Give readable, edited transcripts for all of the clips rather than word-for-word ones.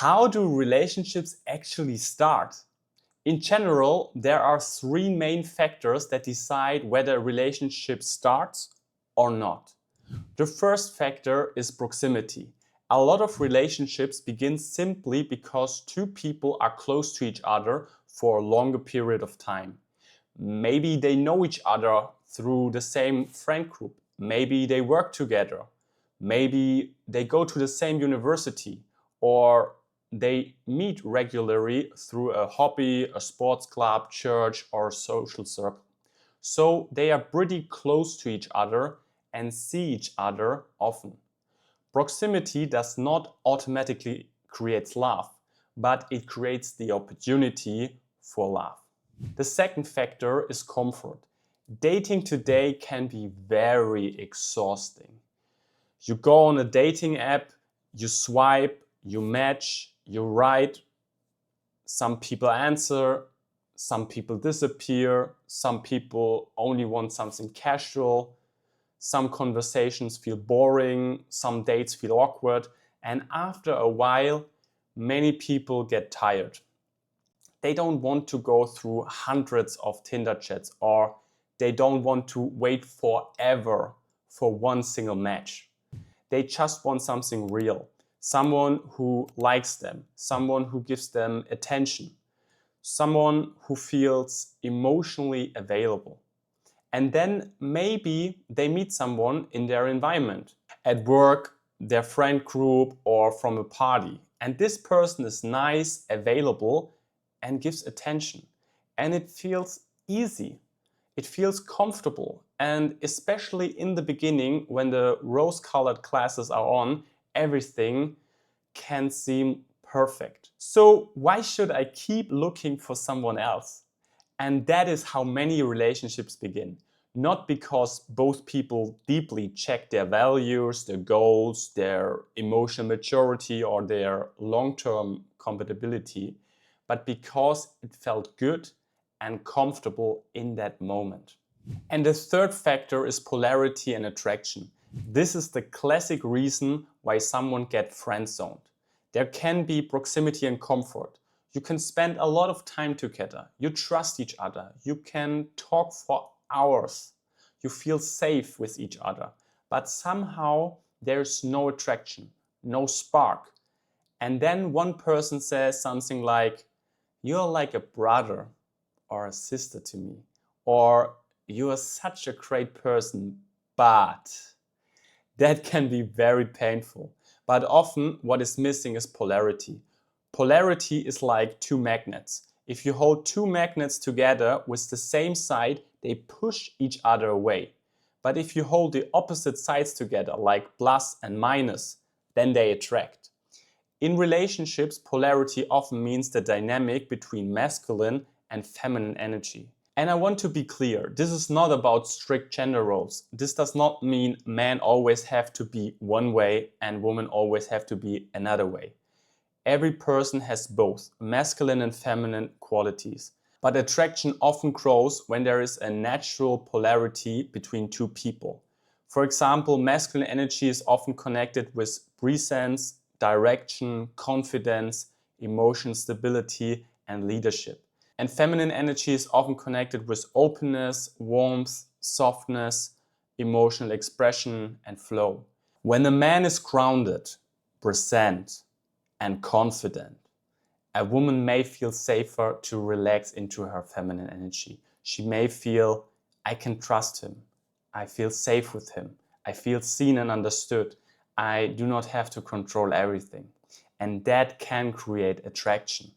How do relationships actually start? In general, there are three main factors that decide whether a relationship starts or not. The first factor is proximity. A lot of relationships begin simply because two people are close to each other for a longer period of time. Maybe they know each other through the same friend group. Maybe they work together. Maybe they go to the same university, or they meet regularly through a hobby, a sports club, church, or social circle. So they are pretty close to each other and see each other often. Proximity does not automatically create love, but it creates the opportunity for love. The second factor is comfort. Dating today can be very exhausting. You go on a dating app, you swipe, you match, you write. Some people answer, some people disappear, some people only want something casual, some conversations feel boring, some dates feel awkward, and after a while, many people get tired. They don't want to go through hundreds of Tinder chats, or they don't want to wait forever for one single match. They just want something real, someone who likes them, someone who gives them attention, someone who feels emotionally available. And then maybe they meet someone in their environment, at work, their friend group, or from a party. And this person is nice, available, and gives attention. And it feels easy. It feels comfortable. And especially in the beginning, when the rose-colored glasses are on, everything can seem perfect. So why should I keep looking for someone else? And that is how many relationships begin. Not because both people deeply check their values, their goals, their emotional maturity, or their long-term compatibility, but because it felt good and comfortable in that moment. And the third factor is polarity and attraction. This is the classic reason why someone gets friend-zoned. There can be proximity and comfort. You can spend a lot of time together. You trust each other. You can talk for hours. You feel safe with each other. But somehow there's no attraction, no spark. And then one person says something like, "You're like a brother or a sister to me," or "You are such a great person, but..." That can be very painful. But often what is missing is polarity. Polarity is like two magnets. If you hold two magnets together with the same side, they push each other away. But if you hold the opposite sides together, like plus and minus, then they attract. In relationships, polarity often means the dynamic between masculine and feminine energy. And I want to be clear, this is not about strict gender roles. This does not mean men always have to be one way and women always have to be another way. Every person has both masculine and feminine qualities. But attraction often grows when there is a natural polarity between two people. For example, masculine energy is often connected with presence, direction, confidence, emotional stability, and leadership. And feminine energy is often connected with openness, warmth, softness, emotional expression, and flow. When a man is grounded, present, and confident, a woman may feel safer to relax into her feminine energy. She may feel, "I can trust him. I feel safe with him. I feel seen and understood. I do not have to control everything." And that can create attraction.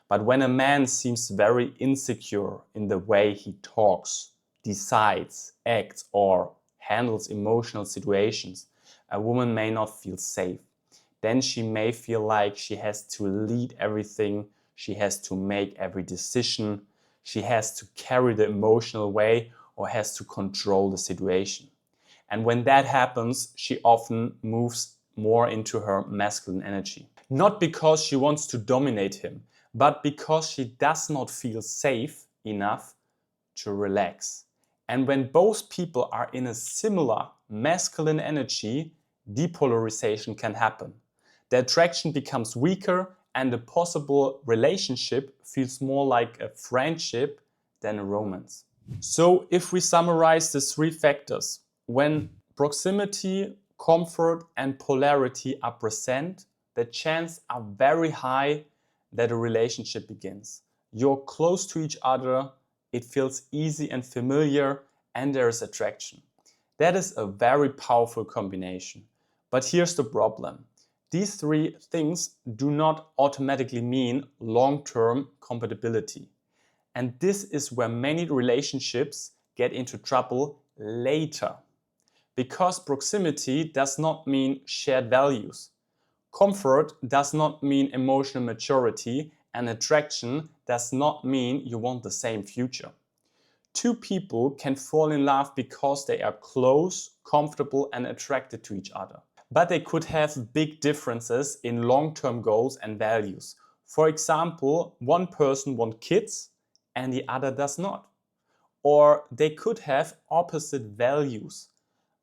But when a man seems very insecure in the way he talks, decides, acts, or handles emotional situations, a woman may not feel safe. Then she may feel like she has to lead everything, she has to make every decision, she has to carry the emotional weight, or has to control the situation. And when that happens, she often moves more into her masculine energy. Not because she wants to dominate him, but because she does not feel safe enough to relax. And when both people are in a similar masculine energy, depolarization can happen. The attraction becomes weaker and the possible relationship feels more like a friendship than a romance. So if we summarize the three factors, when proximity, comfort and polarity are present, the chances are very high that a relationship begins. You're close to each other, it feels easy and familiar, and there is attraction. That is a very powerful combination. But here's the problem. These three things do not automatically mean long-term compatibility. And this is where many relationships get into trouble later. Because proximity does not mean shared values. Comfort does not mean emotional maturity, and attraction does not mean you want the same future. Two people can fall in love because they are close, comfortable, and attracted to each other. But they could have big differences in long-term goals and values. For example, one person wants kids and the other does not. Or they could have opposite values.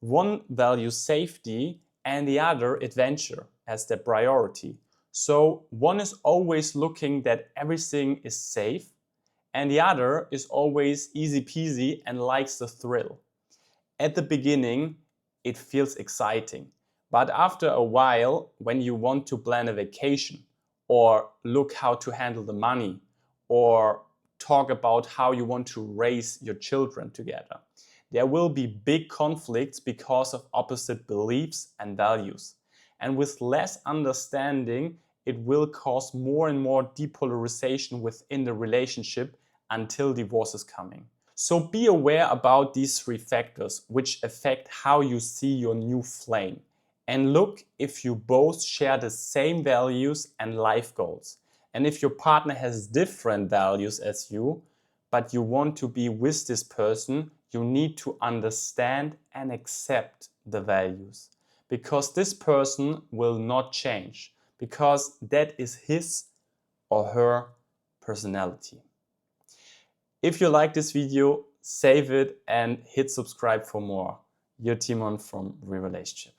One values safety and the other adventure as their priority. So one is always looking that everything is safe and the other is always easy peasy and likes the thrill. At the beginning, it feels exciting. But after a while, when you want to plan a vacation or look how to handle the money or talk about how you want to raise your children together, there will be big conflicts because of opposite beliefs and values. And with less understanding, it will cause more and more depolarization within the relationship until divorce is coming. So be aware about these three factors which affect how you see your new flame. And look if you both share the same values and life goals. And if your partner has different values as you, but you want to be with this person, you need to understand and accept the values. Because this person will not change. Because that is his or her personality. If you like this video, save it and hit subscribe for more. Your Timon from Relationship.